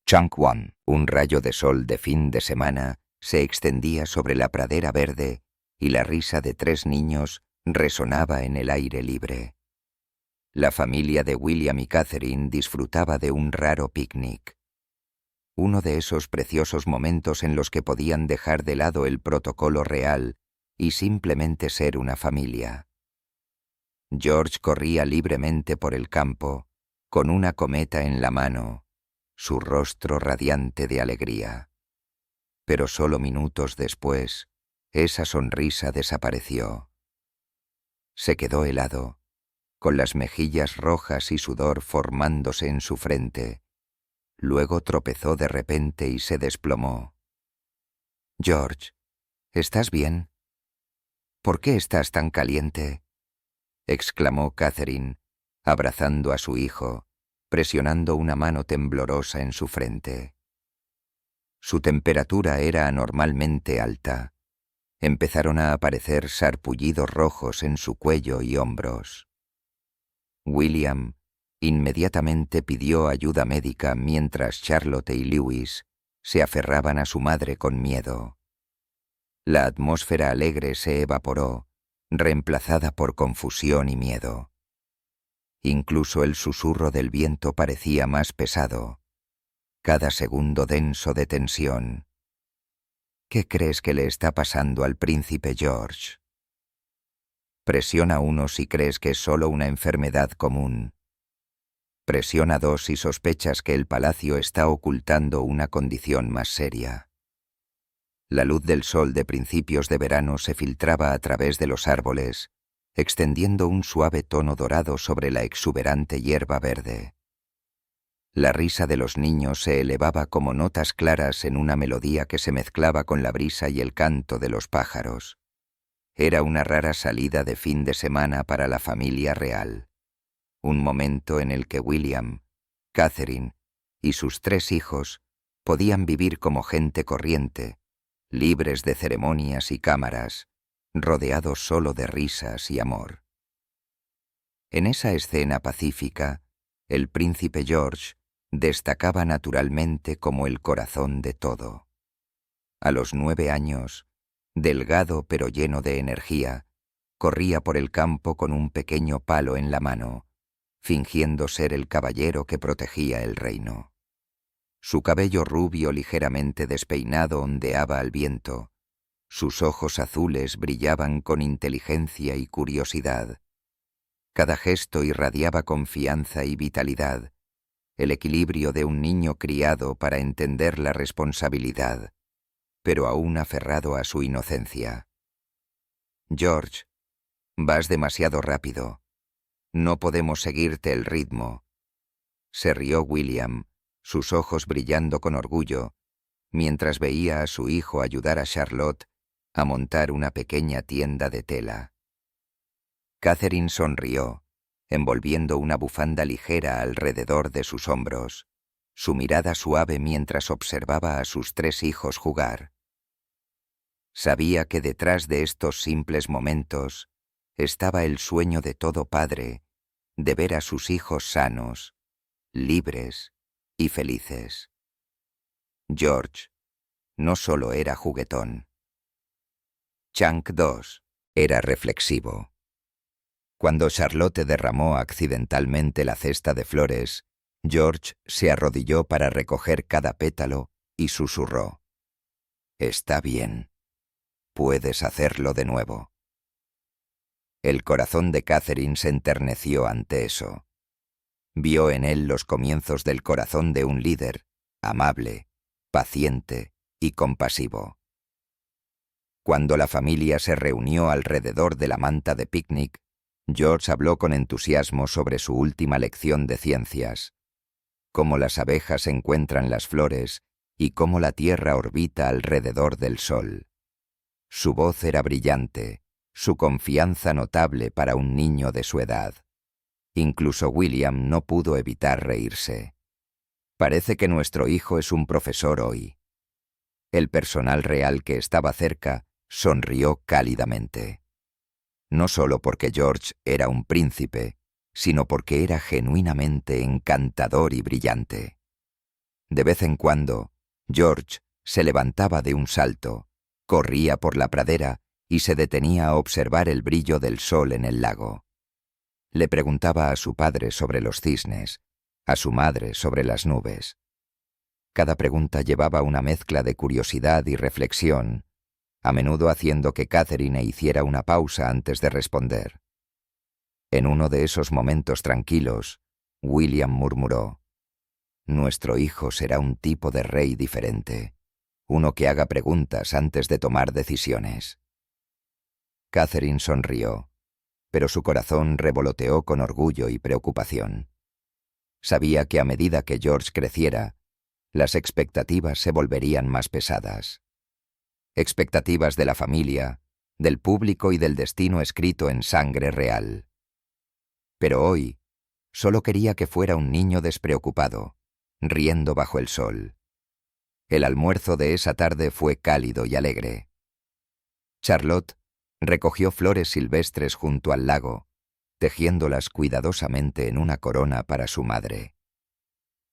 Changwon, un rayo de sol de fin de semana, se extendía sobre la pradera verde y la risa de 3 niños resonaba en el aire libre. La familia de William y Catherine disfrutaba de un raro picnic. Uno de esos preciosos momentos en los que podían dejar de lado el protocolo real y simplemente ser una familia. George corría libremente por el campo, con una cometa en la mano, su rostro radiante de alegría. Pero solo minutos después, esa sonrisa desapareció. Se quedó helado, con las mejillas rojas y sudor formándose en su frente. Luego tropezó de repente y se desplomó. «George, ¿estás bien? ¿Por qué estás tan caliente?», exclamó Catherine, abrazando a su hijo, presionando una mano temblorosa en su frente. Su temperatura era anormalmente alta. Empezaron a aparecer sarpullidos rojos en su cuello y hombros. William inmediatamente pidió ayuda médica mientras Charlotte y Lewis se aferraban a su madre con miedo. La atmósfera alegre se evaporó, reemplazada por confusión y miedo. Incluso el susurro del viento parecía más pesado, cada segundo denso de tensión. «¿Qué crees que le está pasando al príncipe George?». Presiona 1 si crees que es solo una enfermedad común. Presiona 2 si sospechas que el palacio está ocultando una condición más seria. La luz del sol de principios de verano se filtraba a través de los árboles, extendiendo un suave tono dorado sobre la exuberante hierba verde. La risa de los niños se elevaba como notas claras en una melodía que se mezclaba con la brisa y el canto de los pájaros. Era una rara salida de fin de semana para la familia real. Un momento en el que William, Catherine y sus 3 hijos podían vivir como gente corriente, libres de ceremonias y cámaras, rodeados solo de risas y amor. En esa escena pacífica, el príncipe George destacaba naturalmente como el corazón de todo. A los 9 años, delgado pero lleno de energía, corría por el campo con un pequeño palo en la mano, fingiendo ser el caballero que protegía el reino. Su cabello rubio ligeramente despeinado ondeaba al viento. Sus ojos azules brillaban con inteligencia y curiosidad. Cada gesto irradiaba confianza y vitalidad, el equilibrio de un niño criado para entender la responsabilidad, pero aún aferrado a su inocencia. «George, vas demasiado rápido. No podemos seguirte el ritmo», se rió William, sus ojos brillando con orgullo, mientras veía a su hijo ayudar a Charlotte a montar una pequeña tienda de tela. Catherine sonrió, envolviendo una bufanda ligera alrededor de sus hombros, su mirada suave mientras observaba a sus 3 hijos jugar. Sabía que detrás de estos simples momentos estaba el sueño de todo padre de ver a sus hijos sanos, libres y felices. George no solo era juguetón. Chang 2 era reflexivo. Cuando Charlotte derramó accidentalmente la cesta de flores, George se arrodilló para recoger cada pétalo y susurró: «Está bien. Puedes hacerlo de nuevo». El corazón de Catherine se enterneció ante eso. Vio en él los comienzos del corazón de un líder, amable, paciente y compasivo. Cuando la familia se reunió alrededor de la manta de picnic, George habló con entusiasmo sobre su última lección de ciencias, cómo las abejas encuentran las flores y cómo la Tierra orbita alrededor del Sol. Su voz era brillante, su confianza notable para un niño de su edad. Incluso William no pudo evitar reírse. «Parece que nuestro hijo es un profesor hoy». El personal real que estaba cerca sonrió cálidamente. No solo porque George era un príncipe, sino porque era genuinamente encantador y brillante. De vez en cuando, George se levantaba de un salto, corría por la pradera y se detenía a observar el brillo del sol en el lago. Le preguntaba a su padre sobre los cisnes, a su madre sobre las nubes. Cada pregunta llevaba una mezcla de curiosidad y reflexión, a menudo haciendo que Catherine hiciera una pausa antes de responder. En uno de esos momentos tranquilos, William murmuró: «Nuestro hijo será un tipo de rey diferente, uno que haga preguntas antes de tomar decisiones». Catherine sonrió, pero su corazón revoloteó con orgullo y preocupación. Sabía que a medida que George creciera, las expectativas se volverían más pesadas. Expectativas de la familia, del público y del destino escrito en sangre real. Pero hoy, solo quería que fuera un niño despreocupado, riendo bajo el sol. El almuerzo de esa tarde fue cálido y alegre. Charlotte recogió flores silvestres junto al lago, tejiéndolas cuidadosamente en una corona para su madre.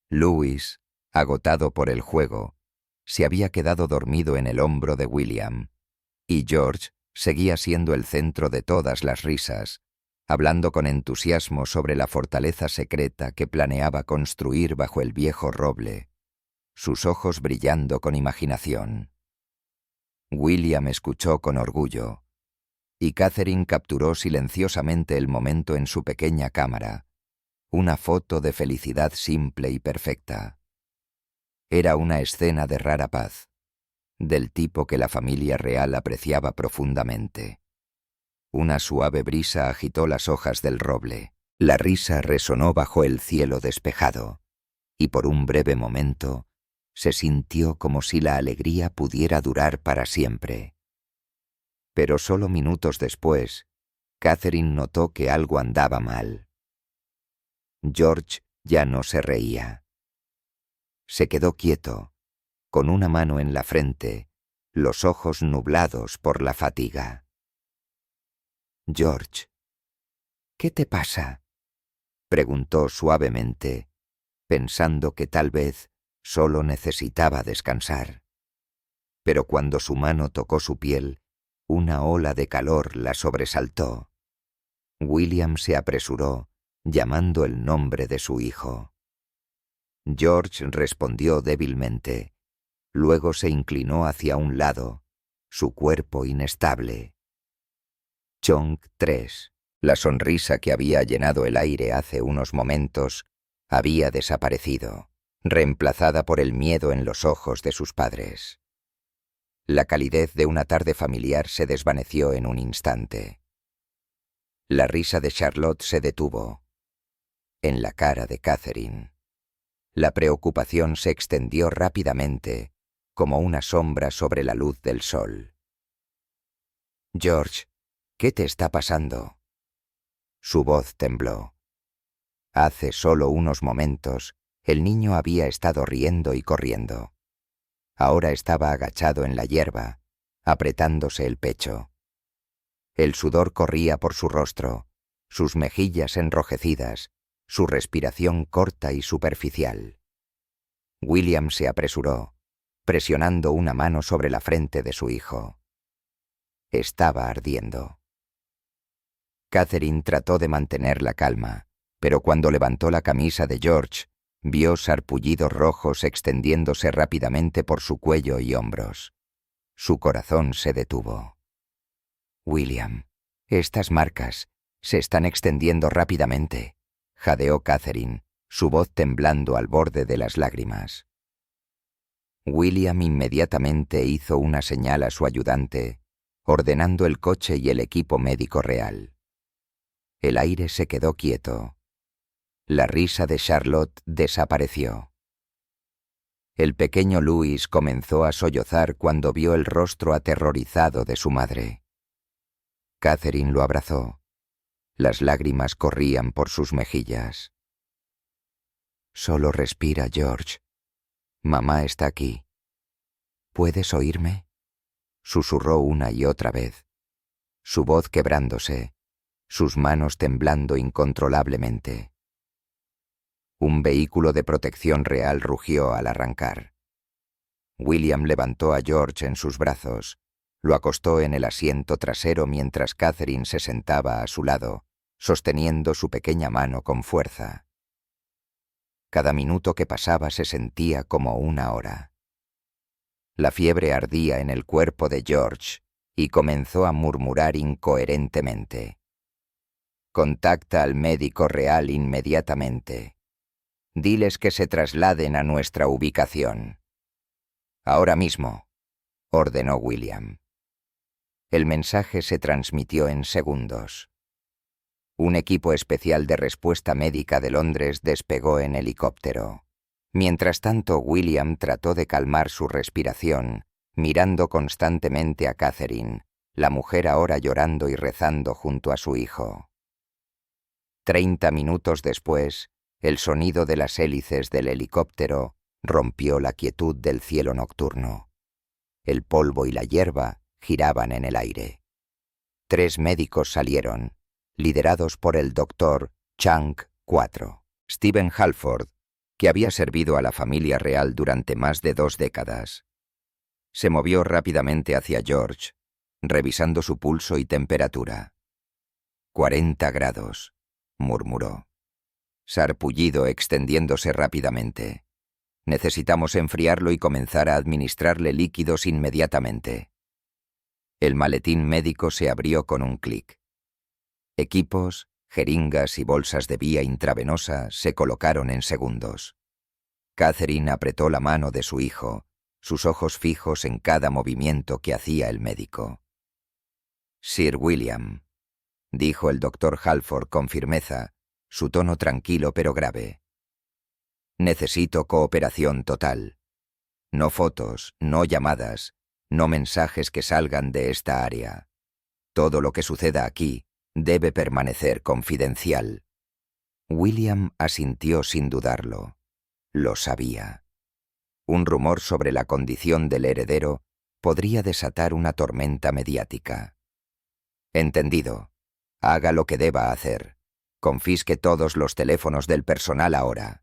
Louis, agotado por el juego, se había quedado dormido en el hombro de William, y George seguía siendo el centro de todas las risas, hablando con entusiasmo sobre la fortaleza secreta que planeaba construir bajo el viejo roble, sus ojos brillando con imaginación. William escuchó con orgullo, y Catherine capturó silenciosamente el momento en su pequeña cámara, una foto de felicidad simple y perfecta. Era una escena de rara paz, del tipo que la familia real apreciaba profundamente. Una suave brisa agitó las hojas del roble, la risa resonó bajo el cielo despejado, y por un breve momento se sintió como si la alegría pudiera durar para siempre. Pero solo minutos después, Catherine notó que algo andaba mal. George ya no se reía. Se quedó quieto, con una mano en la frente, los ojos nublados por la fatiga. «George, ¿qué te pasa?», preguntó suavemente, pensando que tal vez solo necesitaba descansar. Pero cuando su mano tocó su piel, una ola de calor la sobresaltó. William se apresuró, llamando el nombre de su hijo. George respondió débilmente. Luego se inclinó hacia un lado, su cuerpo inestable. Chong 3, la sonrisa que había llenado el aire hace unos momentos, había desaparecido, reemplazada por el miedo en los ojos de sus padres. La calidez de una tarde familiar se desvaneció en un instante. La risa de Charlotte se detuvo. En la cara de Catherine, la preocupación se extendió rápidamente, como una sombra sobre la luz del sol. «George, ¿qué te está pasando?». Su voz tembló. Hace solo unos momentos, el niño había estado riendo y corriendo. Ahora estaba agachado en la hierba, apretándose el pecho. El sudor corría por su rostro, sus mejillas enrojecidas, su respiración corta y superficial. William se apresuró, presionando una mano sobre la frente de su hijo. Estaba ardiendo. Catherine trató de mantener la calma, pero cuando levantó la camisa de George, vio sarpullidos rojos extendiéndose rápidamente por su cuello y hombros. Su corazón se detuvo. «William, estas marcas se están extendiendo rápidamente», jadeó Catherine, su voz temblando al borde de las lágrimas. William inmediatamente hizo una señal a su ayudante, ordenando el coche y el equipo médico real. El aire se quedó quieto. La risa de Charlotte desapareció. El pequeño Louis comenzó a sollozar cuando vio el rostro aterrorizado de su madre. Catherine lo abrazó. Las lágrimas corrían por sus mejillas. «Solo respira, George. Mamá está aquí. ¿Puedes oírme?», susurró una y otra vez, su voz quebrándose, sus manos temblando incontrolablemente. Un vehículo de protección real rugió al arrancar. William levantó a George en sus brazos, lo acostó en el asiento trasero mientras Catherine se sentaba a su lado, sosteniendo su pequeña mano con fuerza. Cada minuto que pasaba se sentía como una hora. La fiebre ardía en el cuerpo de George y comenzó a murmurar incoherentemente. «Contacta al médico real inmediatamente. Diles que se trasladen a nuestra ubicación». «Ahora mismo», ordenó William. El mensaje se transmitió en segundos. Un equipo especial de respuesta médica de Londres despegó en helicóptero. Mientras tanto, William trató de calmar su respiración, mirando constantemente a Catherine, la mujer ahora llorando y rezando junto a su hijo. 30 minutos después, el sonido de las hélices del helicóptero rompió la quietud del cielo nocturno. El polvo y la hierba giraban en el aire. 3 médicos salieron, liderados por el doctor Chang IV. Stephen Halford, que había servido a la familia real durante más de 2 décadas. Se movió rápidamente hacia George, revisando su pulso y temperatura. 40 grados, murmuró. Sarpullido extendiéndose rápidamente. Necesitamos enfriarlo y comenzar a administrarle líquidos inmediatamente. El maletín médico se abrió con un clic. Equipos, jeringas y bolsas de vía intravenosa se colocaron en segundos. Catherine apretó la mano de su hijo, sus ojos fijos en cada movimiento que hacía el médico. «Sir William», dijo el doctor Halford con firmeza, su tono tranquilo pero grave. «Necesito cooperación total. No fotos, no llamadas, no mensajes que salgan de esta área. Todo lo que suceda aquí debe permanecer confidencial». William asintió sin dudarlo. Lo sabía. Un rumor sobre la condición del heredero podría desatar una tormenta mediática. «Entendido. Haga lo que deba hacer. Confisque todos los teléfonos del personal ahora».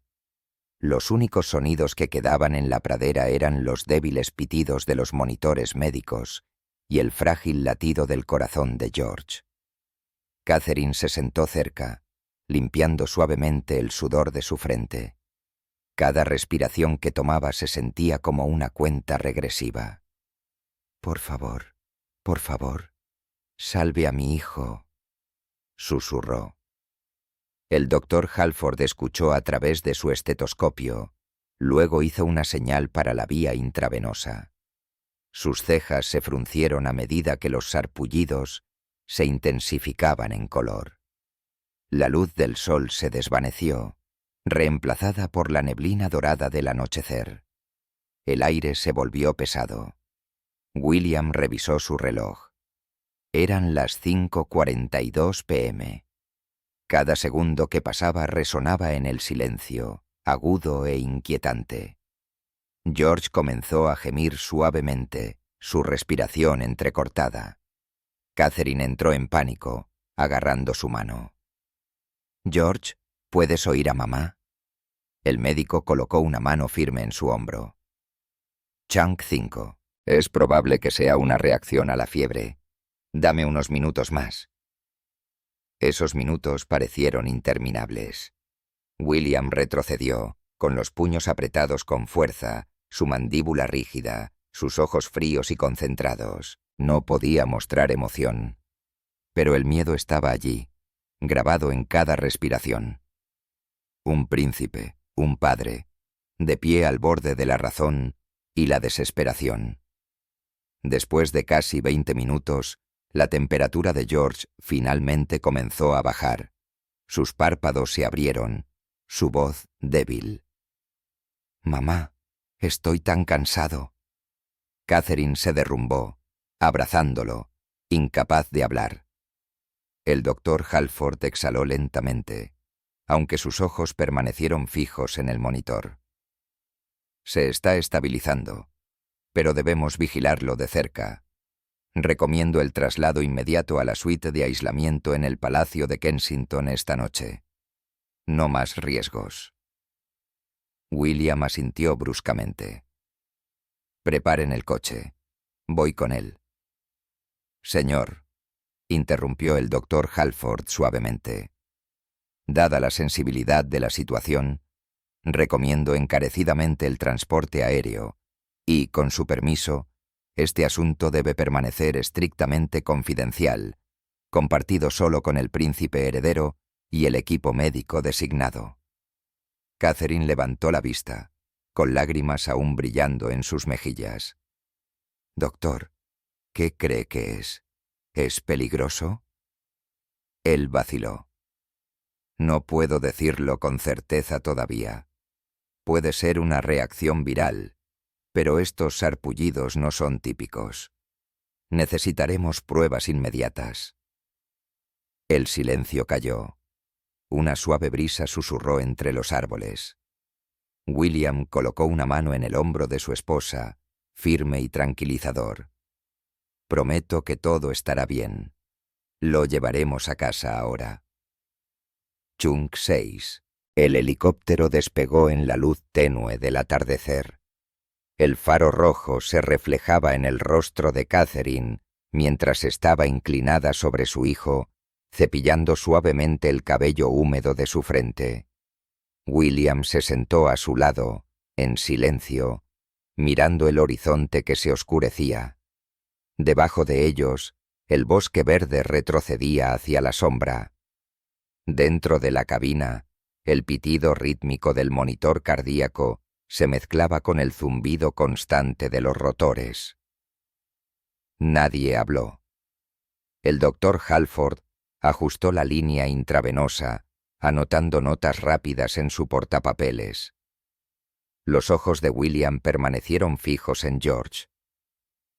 Los únicos sonidos que quedaban en la pradera eran los débiles pitidos de los monitores médicos y el frágil latido del corazón de George. Catherine se sentó cerca, limpiando suavemente el sudor de su frente. Cada respiración que tomaba se sentía como una cuenta regresiva. por favor, salve a mi hijo», susurró. El doctor Halford escuchó a través de su estetoscopio, luego hizo una señal para la vía intravenosa. Sus cejas se fruncieron a medida que los sarpullidos se intensificaban en color. La luz del sol se desvaneció, reemplazada por la neblina dorada del anochecer. El aire se volvió pesado. William revisó su reloj. Eran las 5:42 p.m. Cada segundo que pasaba resonaba en el silencio, agudo e inquietante. George comenzó a gemir suavemente, su respiración entrecortada. Catherine entró en pánico, agarrando su mano. «George, ¿puedes oír a mamá?» El médico colocó una mano firme en su hombro. «Chang 5. Es probable que sea una reacción a la fiebre. Dame unos minutos más». Esos minutos parecieron interminables. William retrocedió, con los puños apretados con fuerza, su mandíbula rígida, sus ojos fríos y concentrados. No podía mostrar emoción. Pero el miedo estaba allí, grabado en cada respiración. Un príncipe, un padre, de pie al borde de la razón y la desesperación. Después de casi 20 minutos, la temperatura de George finalmente comenzó a bajar. Sus párpados se abrieron, su voz débil. «Mamá, estoy tan cansado». Catherine se derrumbó, abrazándolo, incapaz de hablar. El doctor Halford exhaló lentamente, aunque sus ojos permanecieron fijos en el monitor. «Se está estabilizando, pero debemos vigilarlo de cerca. Recomiendo el traslado inmediato a la suite de aislamiento en el Palacio de Kensington esta noche. No más riesgos». William asintió bruscamente. «Preparen el coche. Voy con él». «Señor», interrumpió el doctor Halford suavemente. «Dada la sensibilidad de la situación, recomiendo encarecidamente el transporte aéreo y, con su permiso, este asunto debe permanecer estrictamente confidencial, compartido solo con el príncipe heredero y el equipo médico designado». Catherine levantó la vista, con lágrimas aún brillando en sus mejillas. «Doctor, ¿qué cree que es? ¿Es peligroso?» Él vaciló. «No puedo decirlo con certeza todavía. Puede ser una reacción viral, pero estos sarpullidos no son típicos. Necesitaremos pruebas inmediatas». El silencio cayó. Una suave brisa susurró entre los árboles. William colocó una mano en el hombro de su esposa, firme y tranquilizador. «Prometo que todo estará bien. Lo llevaremos a casa ahora». Chunk 6. El helicóptero despegó en la luz tenue del atardecer. El faro rojo se reflejaba en el rostro de Catherine mientras estaba inclinada sobre su hijo, cepillando suavemente el cabello húmedo de su frente. William se sentó a su lado, en silencio, mirando el horizonte que se oscurecía. Debajo de ellos, el bosque verde retrocedía hacia la sombra. Dentro de la cabina, el pitido rítmico del monitor cardíaco se mezclaba con el zumbido constante de los rotores. Nadie habló. El doctor Halford ajustó la línea intravenosa, anotando notas rápidas en su portapapeles. Los ojos de William permanecieron fijos en George.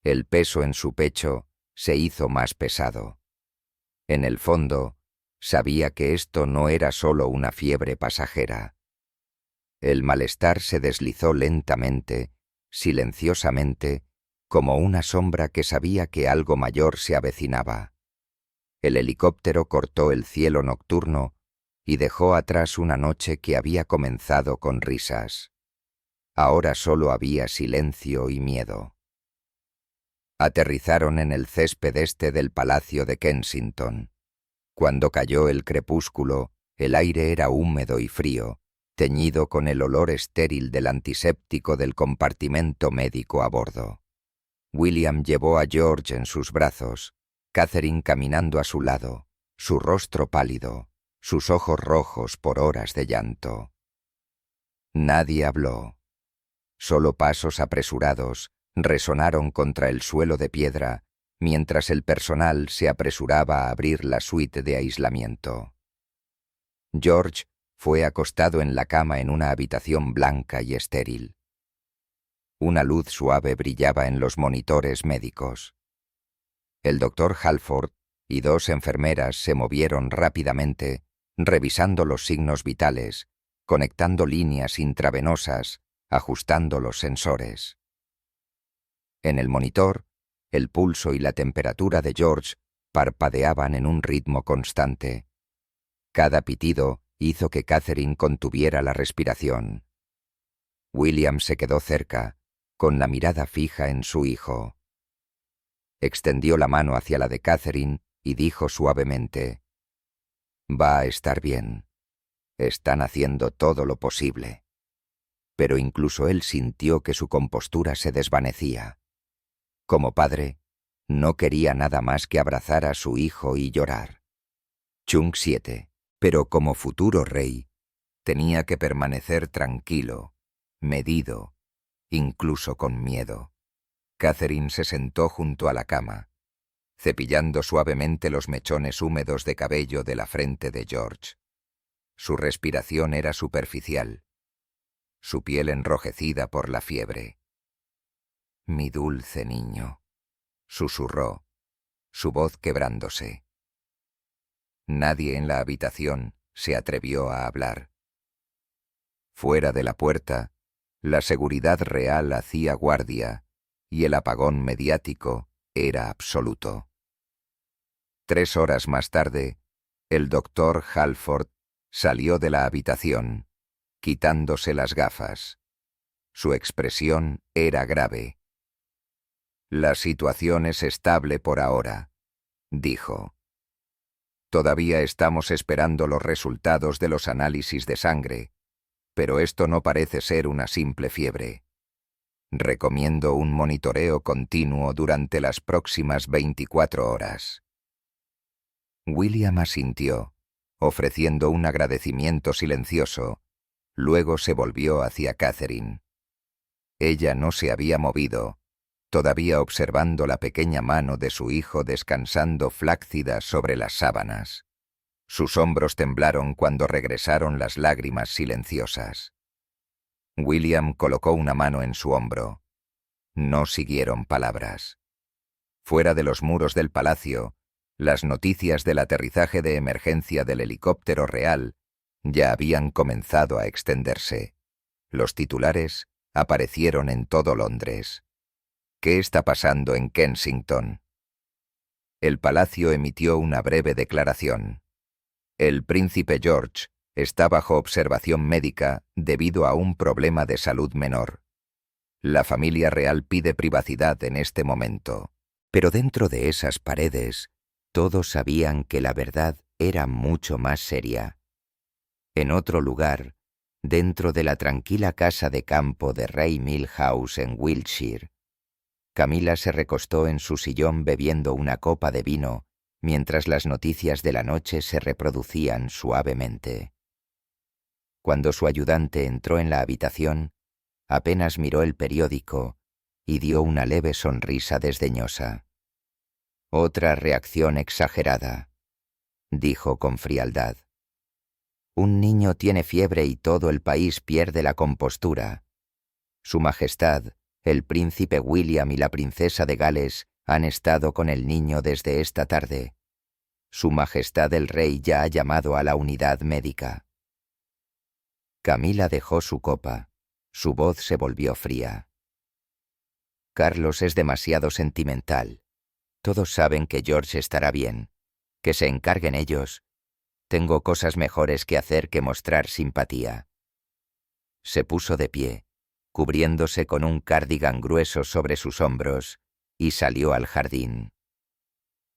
El peso en su pecho se hizo más pesado. En el fondo, sabía que esto no era solo una fiebre pasajera. El malestar se deslizó lentamente, silenciosamente, como una sombra que sabía que algo mayor se avecinaba. El helicóptero cortó el cielo nocturno y dejó atrás una noche que había comenzado con risas. Ahora solo había silencio y miedo. Aterrizaron en el césped este del Palacio de Kensington. Cuando cayó el crepúsculo, el aire era húmedo y frío, teñido con el olor estéril del antiséptico del compartimento médico a bordo. William llevó a George en sus brazos, Catherine caminando a su lado, su rostro pálido, sus ojos rojos por horas de llanto. Nadie habló. Solo pasos apresurados resonaron contra el suelo de piedra mientras el personal se apresuraba a abrir la suite de aislamiento. George fue acostado en la cama en una habitación blanca y estéril. Una luz suave brillaba en los monitores médicos. El doctor Halford y dos enfermeras se movieron rápidamente, revisando los signos vitales, conectando líneas intravenosas, ajustando los sensores. En el monitor, el pulso y la temperatura de George parpadeaban en un ritmo constante. Cada pitido hizo que Catherine contuviera la respiración. William se quedó cerca, con la mirada fija en su hijo. Extendió la mano hacia la de Catherine y dijo suavemente: «Va a estar bien. Están haciendo todo lo posible». Pero incluso él sintió que su compostura se desvanecía. Como padre, no quería nada más que abrazar a su hijo y llorar. Chunk 7. Pero como futuro rey, tenía que permanecer tranquilo, medido, incluso con miedo. Catherine se sentó junto a la cama, cepillando suavemente los mechones húmedos de cabello de la frente de George. Su respiración era superficial, su piel enrojecida por la fiebre. «Mi dulce niño», susurró, su voz quebrándose. Nadie en la habitación se atrevió a hablar. Fuera de la puerta, la seguridad real hacía guardia y el apagón mediático era absoluto. 3 horas más tarde, el doctor Halford salió de la habitación, quitándose las gafas. Su expresión era grave. «La situación es estable por ahora», dijo. «Todavía estamos esperando los resultados de los análisis de sangre, pero esto no parece ser una simple fiebre. Recomiendo un monitoreo continuo durante las próximas 24 horas». William asintió, ofreciendo un agradecimiento silencioso. Luego se volvió hacia Catherine. Ella no se había movido, todavía observando la pequeña mano de su hijo descansando flácida sobre las sábanas. Sus hombros temblaron cuando regresaron las lágrimas silenciosas. William colocó una mano en su hombro. No siguieron palabras. Fuera de los muros del palacio, las noticias del aterrizaje de emergencia del helicóptero real ya habían comenzado a extenderse. Los titulares aparecieron en todo Londres. ¿Qué está pasando en Kensington? El palacio emitió una breve declaración. El príncipe George está bajo observación médica debido a un problema de salud menor. La familia real pide privacidad en este momento. Pero dentro de esas paredes, todos sabían que la verdad era mucho más seria. En otro lugar, dentro de la tranquila casa de campo de Rye Mill House en Wiltshire, Camila se recostó en su sillón bebiendo una copa de vino mientras las noticias de la noche se reproducían suavemente. Cuando su ayudante entró en la habitación, apenas miró el periódico y dio una leve sonrisa desdeñosa. «Otra reacción exagerada», dijo con frialdad. «Un niño tiene fiebre y todo el país pierde la compostura. Su Majestad, el príncipe William y la princesa de Gales han estado con el niño desde esta tarde. Su Majestad el Rey ya ha llamado a la unidad médica». Camila dejó su copa. Su voz se volvió fría. «Carlos es demasiado sentimental. Todos saben que George estará bien. Que se encarguen ellos. Tengo cosas mejores que hacer que mostrar simpatía». Se puso de pie, cubriéndose con un cardigan grueso sobre sus hombros, y salió al jardín.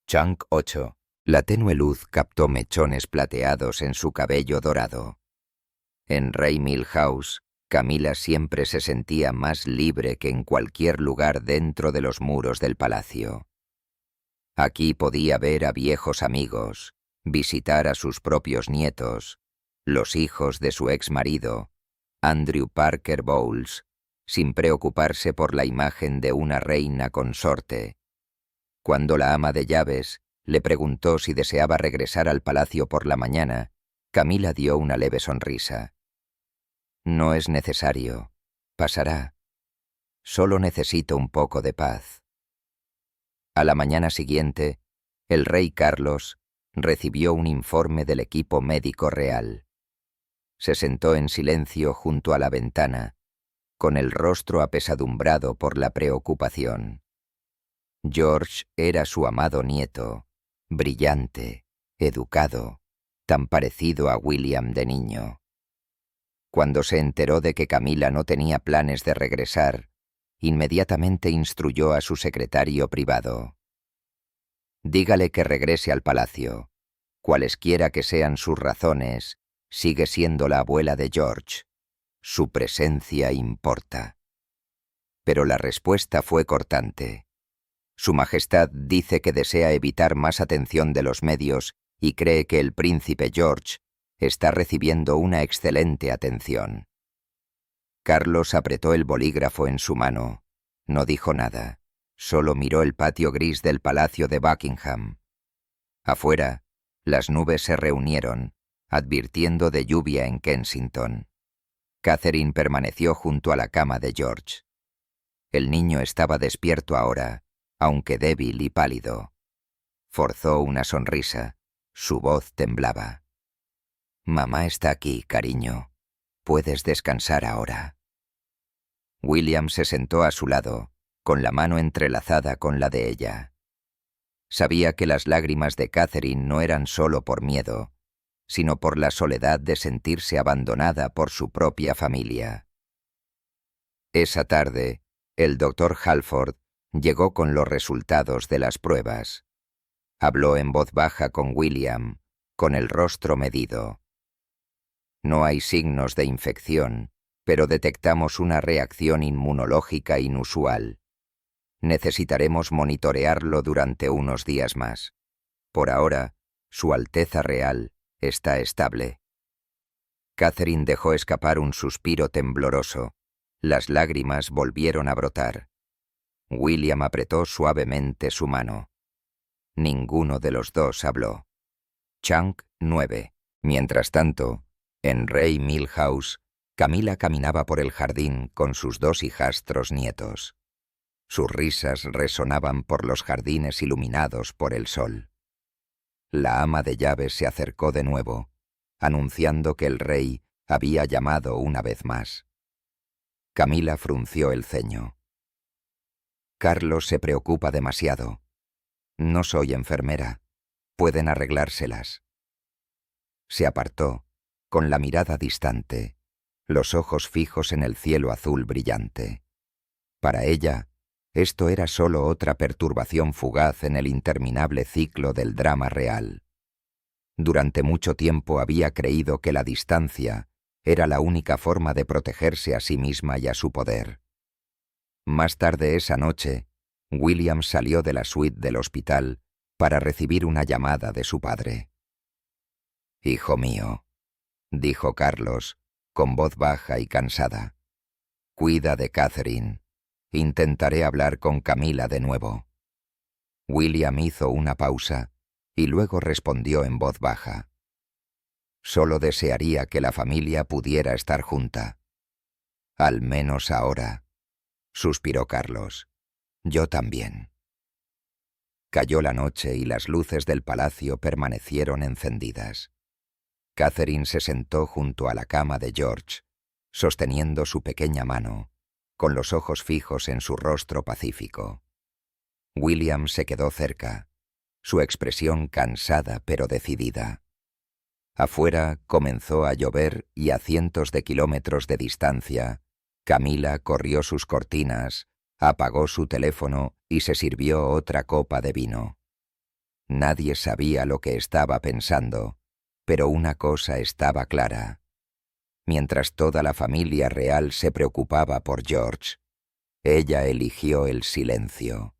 Chunk 8. La tenue luz captó mechones plateados en su cabello dorado. En Rye Mill House, Camila siempre se sentía más libre que en cualquier lugar dentro de los muros del palacio. Aquí podía ver a viejos amigos, visitar a sus propios nietos, los hijos de su ex marido, Andrew Parker Bowles, sin preocuparse por la imagen de una reina consorte. Cuando la ama de llaves le preguntó si deseaba regresar al palacio por la mañana, Camila dio una leve sonrisa. «No es necesario. Pasará. Solo necesito un poco de paz». A la mañana siguiente, el rey Carlos recibió un informe del equipo médico real. Se sentó en silencio junto a la ventana, con el rostro apesadumbrado por la preocupación. George era su amado nieto, brillante, educado, tan parecido a William de niño. Cuando se enteró de que Camila no tenía planes de regresar, inmediatamente instruyó a su secretario privado. «Dígale que regrese al palacio. Cualesquiera que sean sus razones, sigue siendo la abuela de George. Su presencia importa». Pero la respuesta fue cortante. «Su Majestad dice que desea evitar más atención de los medios y cree que el príncipe George está recibiendo una excelente atención». Carlos apretó el bolígrafo en su mano. No dijo nada. Solo miró el patio gris del palacio de Buckingham. Afuera, las nubes se reunieron, advirtiendo de lluvia en Kensington. Catherine permaneció junto a la cama de George. El niño estaba despierto ahora, aunque débil y pálido. Forzó una sonrisa. Su voz temblaba. «Mamá está aquí, cariño. Puedes descansar ahora». William se sentó a su lado, con la mano entrelazada con la de ella. Sabía que las lágrimas de Catherine no eran solo por miedo, sino por la soledad de sentirse abandonada por su propia familia. Esa tarde, el doctor Halford llegó con los resultados de las pruebas. Habló en voz baja con William, con el rostro medido. No hay signos de infección, pero detectamos una reacción inmunológica inusual. Necesitaremos monitorearlo durante unos días más. Por ahora, Su Alteza Real está estable. Catherine dejó escapar un suspiro tembloroso. Las lágrimas volvieron a brotar. William apretó suavemente su mano. Ninguno de los dos habló. Chunk 9. Mientras tanto, en Ray Mill House, Camila caminaba por el jardín con sus 2 hijastros nietos. Sus risas resonaban por los jardines iluminados por el sol. La ama de llaves se acercó de nuevo, anunciando que el rey había llamado una vez más. Camila frunció el ceño. Carlos se preocupa demasiado. No soy enfermera. Pueden arreglárselas. Se apartó, con la mirada distante, los ojos fijos en el cielo azul brillante. Para ella, esto era solo otra perturbación fugaz en el interminable ciclo del drama real. Durante mucho tiempo había creído que la distancia era la única forma de protegerse a sí misma y a su poder. Más tarde esa noche, William salió de la suite del hospital para recibir una llamada de su padre. «Hijo mío», dijo Carlos, con voz baja y cansada, «cuida de Catherine. Intentaré hablar con Camila de nuevo». William hizo una pausa y luego respondió en voz baja. «Solo desearía que la familia pudiera estar junta. Al menos ahora», suspiró Carlos. «Yo también». Cayó la noche y las luces del palacio permanecieron encendidas. Catherine se sentó junto a la cama de George, sosteniendo su pequeña mano, con los ojos fijos en su rostro pacífico. William se quedó cerca, su expresión cansada pero decidida. Afuera comenzó a llover y a cientos de kilómetros de distancia, Camila corrió sus cortinas, apagó su teléfono y se sirvió otra copa de vino. Nadie sabía lo que estaba pensando, pero una cosa estaba clara. Mientras toda la familia real se preocupaba por George, ella eligió el silencio.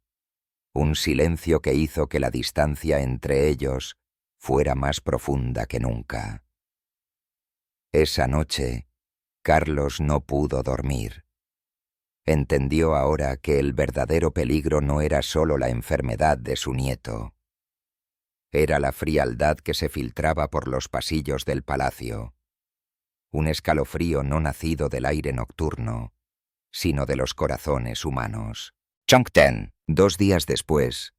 Un silencio que hizo que la distancia entre ellos fuera más profunda que nunca. Esa noche, Carlos no pudo dormir. Entendió ahora que el verdadero peligro no era solo la enfermedad de su nieto. Era la frialdad que se filtraba por los pasillos del palacio. Un escalofrío no nacido del aire nocturno, sino de los corazones humanos. Chunk 10. 2 días después,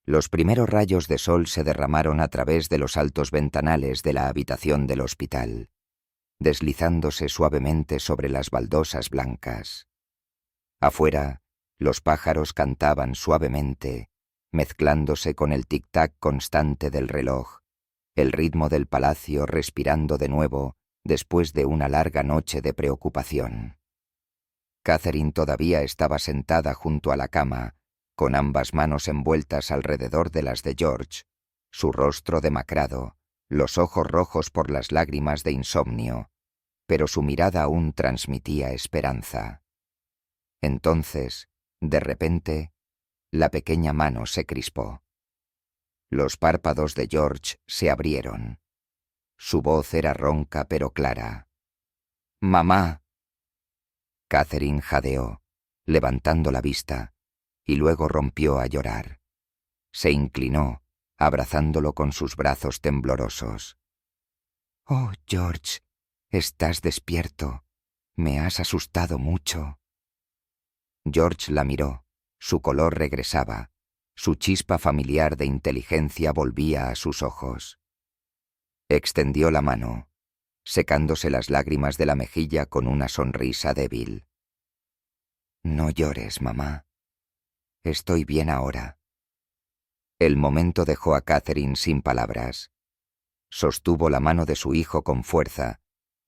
los primeros rayos de sol se derramaron a través de los altos ventanales de la habitación del hospital, deslizándose suavemente sobre las baldosas blancas. Afuera, los pájaros cantaban suavemente, mezclándose con el tic-tac constante del reloj, el ritmo del palacio respirando de nuevo después de una larga noche de preocupación. Catherine todavía estaba sentada junto a la cama, con ambas manos envueltas alrededor de las de George, su rostro demacrado, los ojos rojos por las lágrimas de insomnio, pero su mirada aún transmitía esperanza. Entonces, de repente, la pequeña mano se crispó. Los párpados de George se abrieron. Su voz era ronca pero clara. «¡Mamá!». Catherine jadeó, levantando la vista, y luego rompió a llorar. Se inclinó, abrazándolo con sus brazos temblorosos. «Oh, George, estás despierto. Me has asustado mucho». George la miró, su color regresaba, su chispa familiar de inteligencia volvía a sus ojos. Extendió la mano, secándose las lágrimas de la mejilla con una sonrisa débil. «No llores, mamá. Estoy bien ahora». El momento dejó a Catherine sin palabras. Sostuvo la mano de su hijo con fuerza,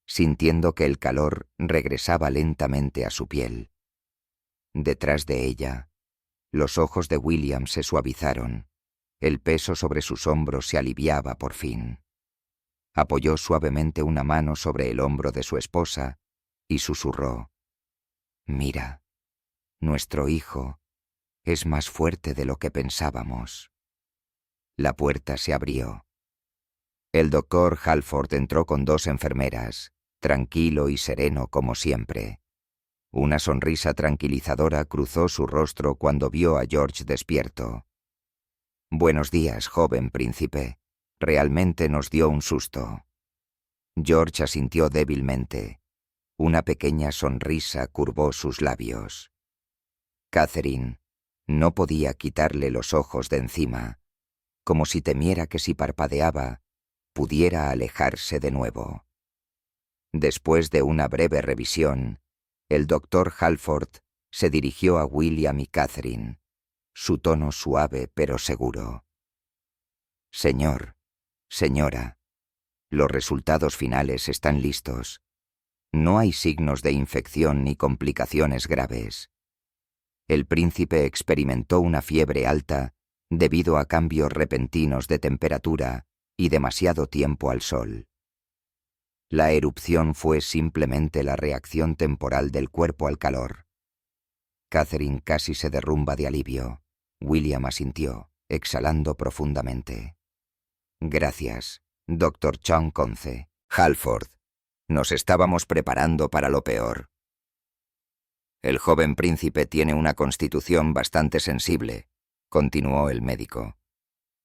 sintiendo que el calor regresaba lentamente a su piel. Detrás de ella, los ojos de William se suavizaron, el peso sobre sus hombros se aliviaba por fin. Apoyó suavemente una mano sobre el hombro de su esposa y susurró: «Mira, nuestro hijo es más fuerte de lo que pensábamos». La puerta se abrió. El doctor Halford entró con 2 enfermeras, tranquilo y sereno como siempre. Una sonrisa tranquilizadora cruzó su rostro cuando vio a George despierto. «Buenos días, joven príncipe. Realmente nos dio un susto». George asintió débilmente. Una pequeña sonrisa curvó sus labios. Catherine no podía quitarle los ojos de encima, como si temiera que si parpadeaba, pudiera alejarse de nuevo. Después de una breve revisión, el doctor Halford se dirigió a William y Catherine, su tono suave pero seguro. «Señor, señora, los resultados finales están listos. No hay signos de infección ni complicaciones graves. El príncipe experimentó una fiebre alta debido a cambios repentinos de temperatura y demasiado tiempo al sol. La erupción fue simplemente la reacción temporal del cuerpo al calor». Catherine casi se derrumba de alivio. William asintió, exhalando profundamente. «Gracias, Dr. Chong Conce. Halford, nos estábamos preparando para lo peor. El joven príncipe tiene una constitución bastante sensible», continuó el médico.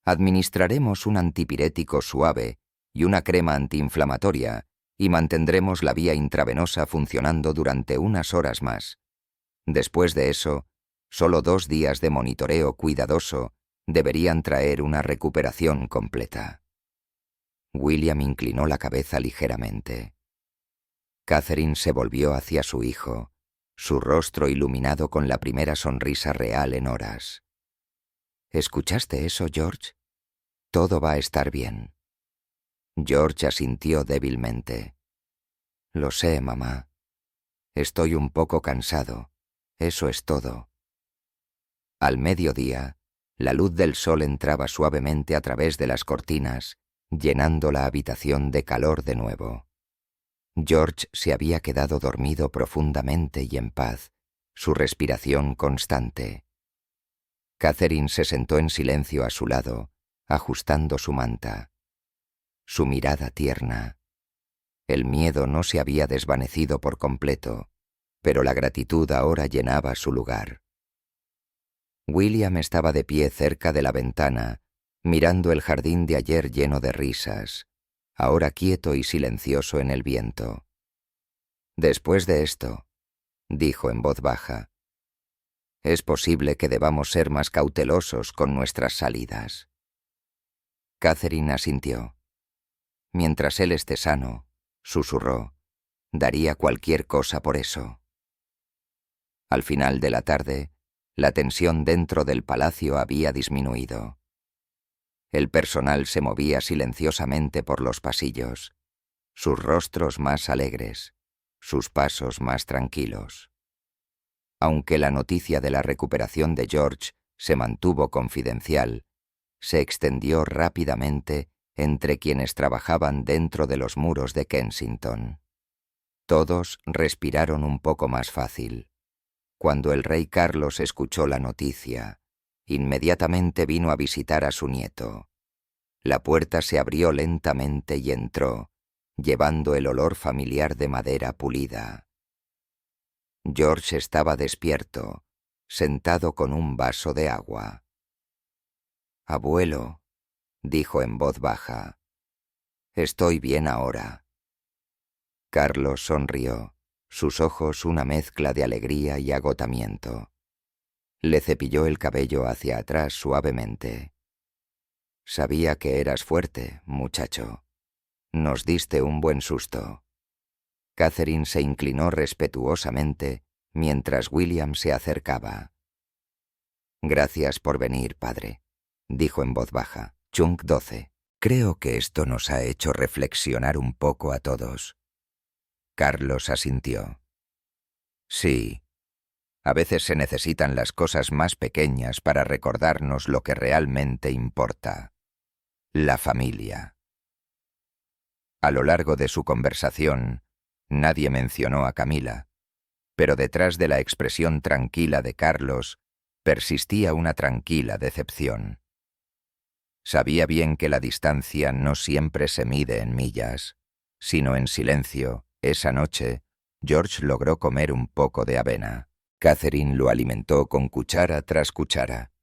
«Administraremos un antipirético suave y una crema antiinflamatoria y mantendremos la vía intravenosa funcionando durante unas horas más. Después de eso, solo 2 días de monitoreo cuidadoso deberían traer una recuperación completa». William inclinó la cabeza ligeramente. Catherine se volvió hacia su hijo, su rostro iluminado con la primera sonrisa real en horas. «¿Escuchaste eso, George? Todo va a estar bien». George asintió débilmente. «Lo sé, mamá. Estoy un poco cansado. Eso es todo». Al mediodía, la luz del sol entraba suavemente a través de las cortinas, llenando la habitación de calor de nuevo. George se había quedado dormido profundamente y en paz, su respiración constante. Catherine se sentó en silencio a su lado, ajustando su manta. Su mirada tierna. El miedo no se había desvanecido por completo, pero la gratitud ahora llenaba su lugar. William estaba de pie cerca de la ventana, mirando el jardín de ayer lleno de risas, ahora quieto y silencioso en el viento. «Después de esto», dijo en voz baja, «es posible que debamos ser más cautelosos con nuestras salidas». Catherine asintió. «Mientras él esté sano», susurró, «daría cualquier cosa por eso». Al final de la tarde, la tensión dentro del palacio había disminuido. El personal se movía silenciosamente por los pasillos, sus rostros más alegres, sus pasos más tranquilos. Aunque la noticia de la recuperación de George se mantuvo confidencial, se extendió rápidamente entre quienes trabajaban dentro de los muros de Kensington. Todos respiraron un poco más fácil. Cuando el rey Carlos escuchó la noticia, inmediatamente vino a visitar a su nieto. La puerta se abrió lentamente y entró, llevando el olor familiar de madera pulida. George estaba despierto, sentado con un vaso de agua. «Abuelo», dijo en voz baja, «estoy bien ahora». Carlos sonrió, sus ojos una mezcla de alegría y agotamiento. Le cepilló el cabello hacia atrás suavemente. «Sabía que eras fuerte, muchacho. Nos diste un buen susto». Catherine se inclinó respetuosamente mientras William se acercaba. «Gracias por venir, padre», dijo en voz baja. Chung 12. Creo que esto nos ha hecho reflexionar un poco a todos. Carlos asintió. Sí, a veces se necesitan las cosas más pequeñas para recordarnos lo que realmente importa. La familia. A lo largo de su conversación, nadie mencionó a Camila, pero detrás de la expresión tranquila de Carlos persistía una tranquila decepción. Sabía bien que la distancia no siempre se mide en millas, sino en silencio. Esa noche, George logró comer un poco de avena. Catherine lo alimentó con cuchara tras cuchara,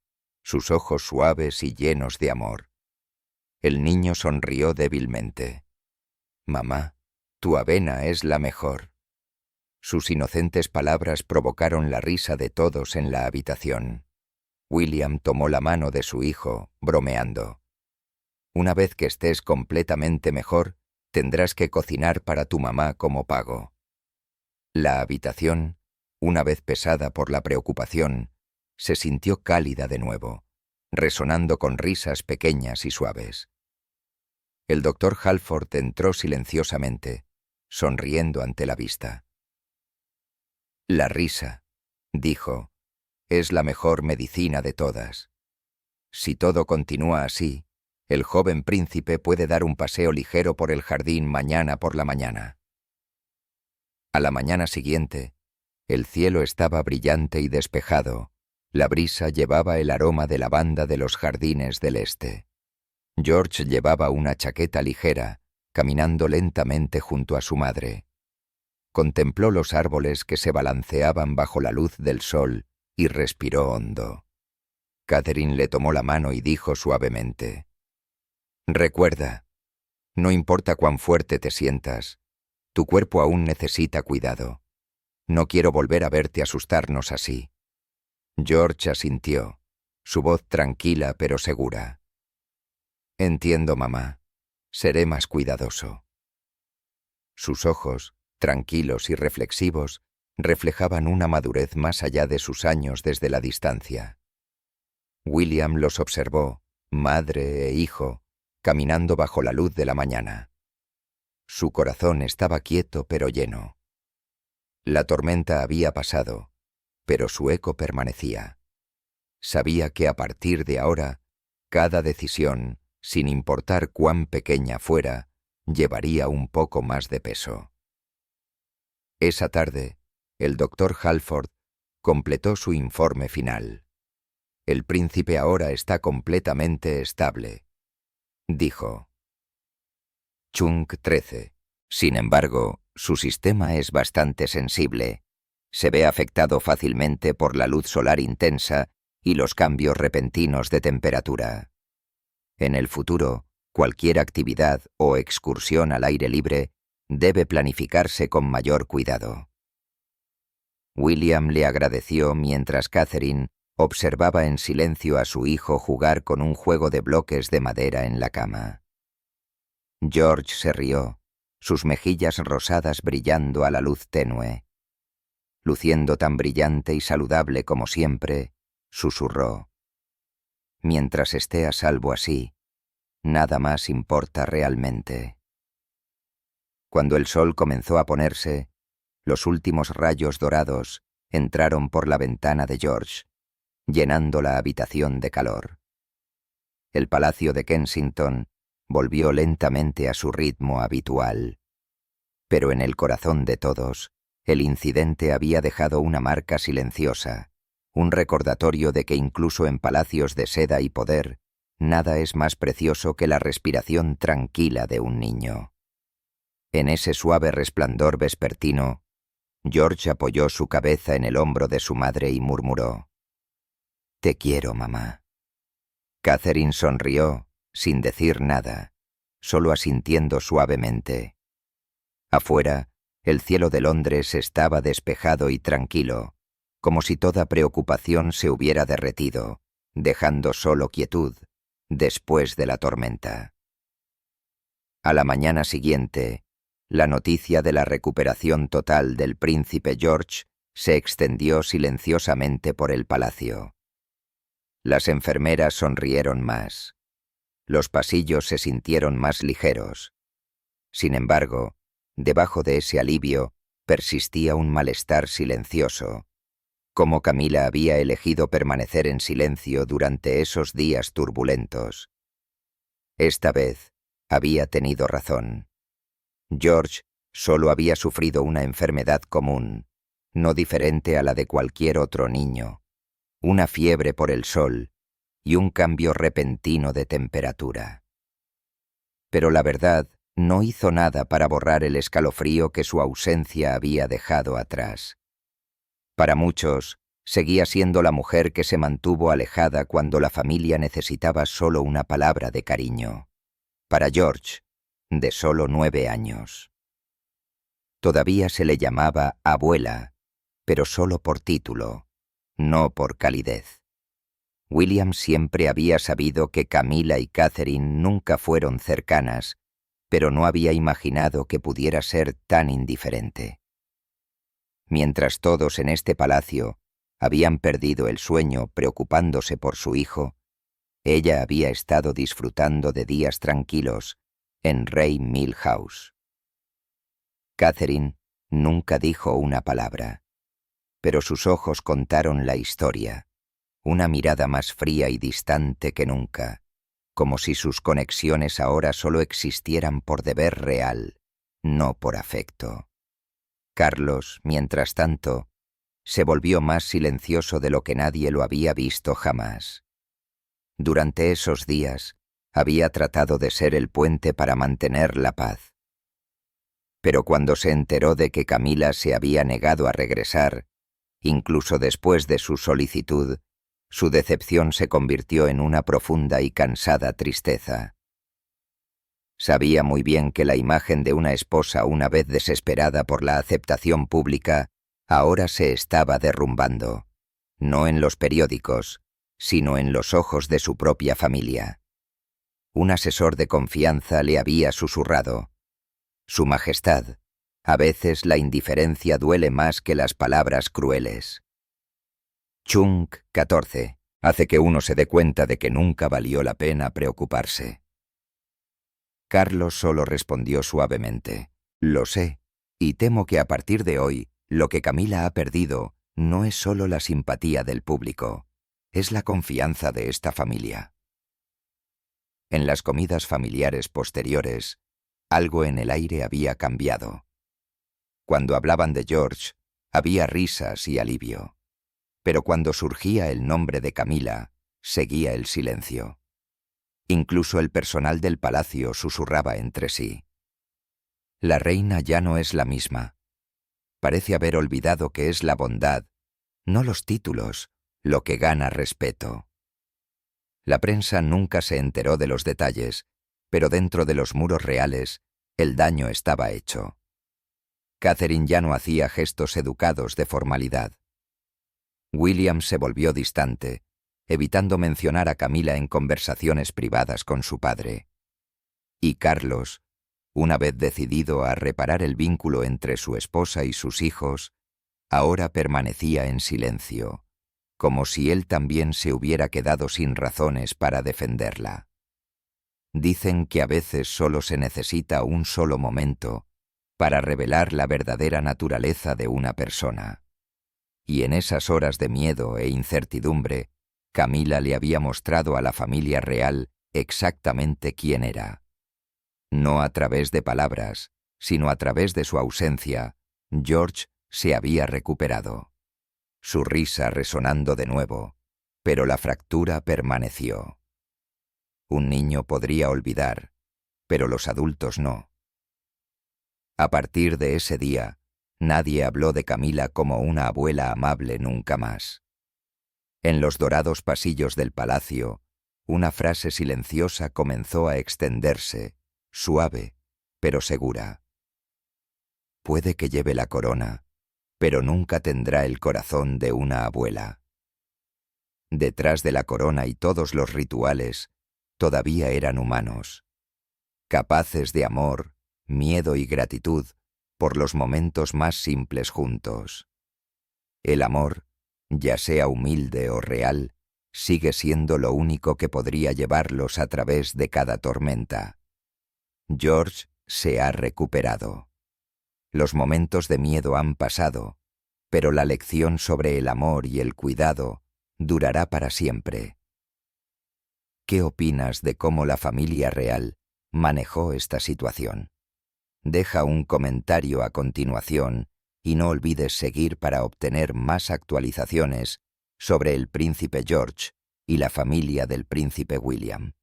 sus ojos suaves y llenos de amor. El niño sonrió débilmente. «Mamá, tu avena es la mejor». Sus inocentes palabras provocaron la risa de todos en la habitación. William tomó la mano de su hijo, bromeando. «Una vez que estés completamente mejor, tendrás que cocinar para tu mamá como pago». La habitación, una vez pesada por la preocupación, se sintió cálida de nuevo, resonando con risas pequeñas y suaves. El doctor Halford entró silenciosamente, sonriendo ante la vista. «La risa», dijo, «es la mejor medicina de todas. Si todo continúa así, el joven príncipe puede dar un paseo ligero por el jardín mañana por la mañana». A la mañana siguiente, el cielo estaba brillante y despejado, la brisa llevaba el aroma de lavanda de los jardines del este. George llevaba una chaqueta ligera, caminando lentamente junto a su madre. Contempló los árboles que se balanceaban bajo la luz del sol y respiró hondo. Catherine le tomó la mano y dijo suavemente: «Recuerda, no importa cuán fuerte te sientas, tu cuerpo aún necesita cuidado. No quiero volver a verte asustarnos así». George asintió, su voz tranquila pero segura. «Entiendo, mamá. Seré más cuidadoso». Sus ojos, tranquilos y reflexivos, reflejaban una madurez más allá de sus años desde la distancia. William los observó, madre e hijo, caminando bajo la luz de la mañana. Su corazón estaba quieto pero lleno. La tormenta había pasado, pero su eco permanecía. Sabía que a partir de ahora, cada decisión, sin importar cuán pequeña fuera, llevaría un poco más de peso. Esa tarde, el doctor Halford completó su informe final. «El príncipe ahora está completamente estable», dijo. Chung 13. Sin embargo, su sistema es bastante sensible. Se ve afectado fácilmente por la luz solar intensa y los cambios repentinos de temperatura. En el futuro, cualquier actividad o excursión al aire libre debe planificarse con mayor cuidado. William le agradeció mientras Catherine observaba en silencio a su hijo jugar con un juego de bloques de madera en la cama. George se rió, sus mejillas rosadas brillando a la luz tenue. Luciendo tan brillante y saludable como siempre, susurró: «Mientras esté a salvo así, nada más importa realmente». Cuando el sol comenzó a ponerse, los últimos rayos dorados entraron por la ventana de George, llenando la habitación de calor. El palacio de Kensington volvió lentamente a su ritmo habitual. Pero en el corazón de todos, el incidente había dejado una marca silenciosa, un recordatorio de que incluso en palacios de seda y poder, nada es más precioso que la respiración tranquila de un niño. En ese suave resplandor vespertino, George apoyó su cabeza en el hombro de su madre y murmuró: «Te quiero, mamá». Catherine sonrió, sin decir nada, solo asintiendo suavemente. Afuera, el cielo de Londres estaba despejado y tranquilo, como si toda preocupación se hubiera derretido, dejando solo quietud, después de la tormenta. A la mañana siguiente, la noticia de la recuperación total del príncipe George se extendió silenciosamente por el palacio. Las enfermeras sonrieron más. los pasillos se sintieron más ligeros. Sin embargo, debajo de ese alivio persistía un malestar silencioso. Cómo Camila había elegido permanecer en silencio durante esos días turbulentos. Esta vez había tenido razón. George solo había sufrido una enfermedad común, no diferente a la de cualquier otro niño, una fiebre por el sol y un cambio repentino de temperatura. Pero la verdad no hizo nada para borrar el escalofrío que su ausencia había dejado atrás. Para muchos, seguía siendo la mujer que se mantuvo alejada cuando la familia necesitaba solo una palabra de cariño. Para George, de solo 9 años. Todavía se le llamaba abuela, pero solo por título, no por calidez. William siempre había sabido que Camila y Catherine nunca fueron cercanas, pero no había imaginado que pudiera ser tan indiferente. Mientras todos en este palacio habían perdido el sueño preocupándose por su hijo, ella había estado disfrutando de días tranquilos en Rey Mill House. Catherine nunca dijo una palabra, pero sus ojos contaron la historia, una mirada más fría y distante que nunca, como si sus conexiones ahora solo existieran por deber real, no por afecto. Carlos, mientras tanto, se volvió más silencioso de lo que nadie lo había visto jamás. Durante esos días, había tratado de ser el puente para mantener la paz. Pero cuando se enteró de que Camila se había negado a regresar, incluso después de su solicitud, su decepción se convirtió en una profunda y cansada tristeza. Sabía muy bien que la imagen de una esposa una vez desesperada por la aceptación pública ahora se estaba derrumbando, no en los periódicos, sino en los ojos de su propia familia. Un asesor de confianza le había susurrado: «Su Majestad, a veces la indiferencia duele más que las palabras crueles». Chung 14. Hace que uno se dé cuenta de que nunca valió la pena preocuparse. Carlos solo respondió suavemente: «Lo sé, y temo que a partir de hoy, lo que Camila ha perdido no es solo la simpatía del público, es la confianza de esta familia». En las comidas familiares posteriores, algo en el aire había cambiado. Cuando hablaban de George, había risas y alivio. Pero cuando surgía el nombre de Camila, seguía el silencio. Incluso el personal del palacio susurraba entre sí. La reina ya no es la misma. Parece haber olvidado que es la bondad, no los títulos, lo que gana respeto. La prensa nunca se enteró de los detalles, pero dentro de los muros reales, el daño estaba hecho. Catherine ya no hacía gestos educados de formalidad. William se volvió distante, evitando mencionar a Camila en conversaciones privadas con su padre. Y Carlos, una vez decidido a reparar el vínculo entre su esposa y sus hijos, ahora permanecía en silencio, como si él también se hubiera quedado sin razones para defenderla. Dicen que a veces solo se necesita un solo momento para revelar la verdadera naturaleza de una persona. Y en esas horas de miedo e incertidumbre, Camila le había mostrado a la familia real exactamente quién era. No a través de palabras, sino a través de su ausencia, George se había recuperado. Su risa resonando de nuevo, pero la fractura permaneció. Un niño podría olvidar, pero los adultos no. A partir de ese día, nadie habló de Camila como una abuela amable nunca más. En los dorados pasillos del palacio, una frase silenciosa comenzó a extenderse, suave, pero segura. Puede que lleve la corona, pero nunca tendrá el corazón de una abuela. Detrás de la corona y todos los rituales, todavía eran humanos, capaces de amor, miedo y gratitud por los momentos más simples juntos. El amor, ya sea humilde o real, sigue siendo lo único que podría llevarlos a través de cada tormenta. George se ha recuperado. Los momentos de miedo han pasado, pero la lección sobre el amor y el cuidado durará para siempre. ¿Qué opinas de cómo la familia real manejó esta situación? Deja un comentario a continuación y no olvides seguir para obtener más actualizaciones sobre el príncipe George y la familia del príncipe William.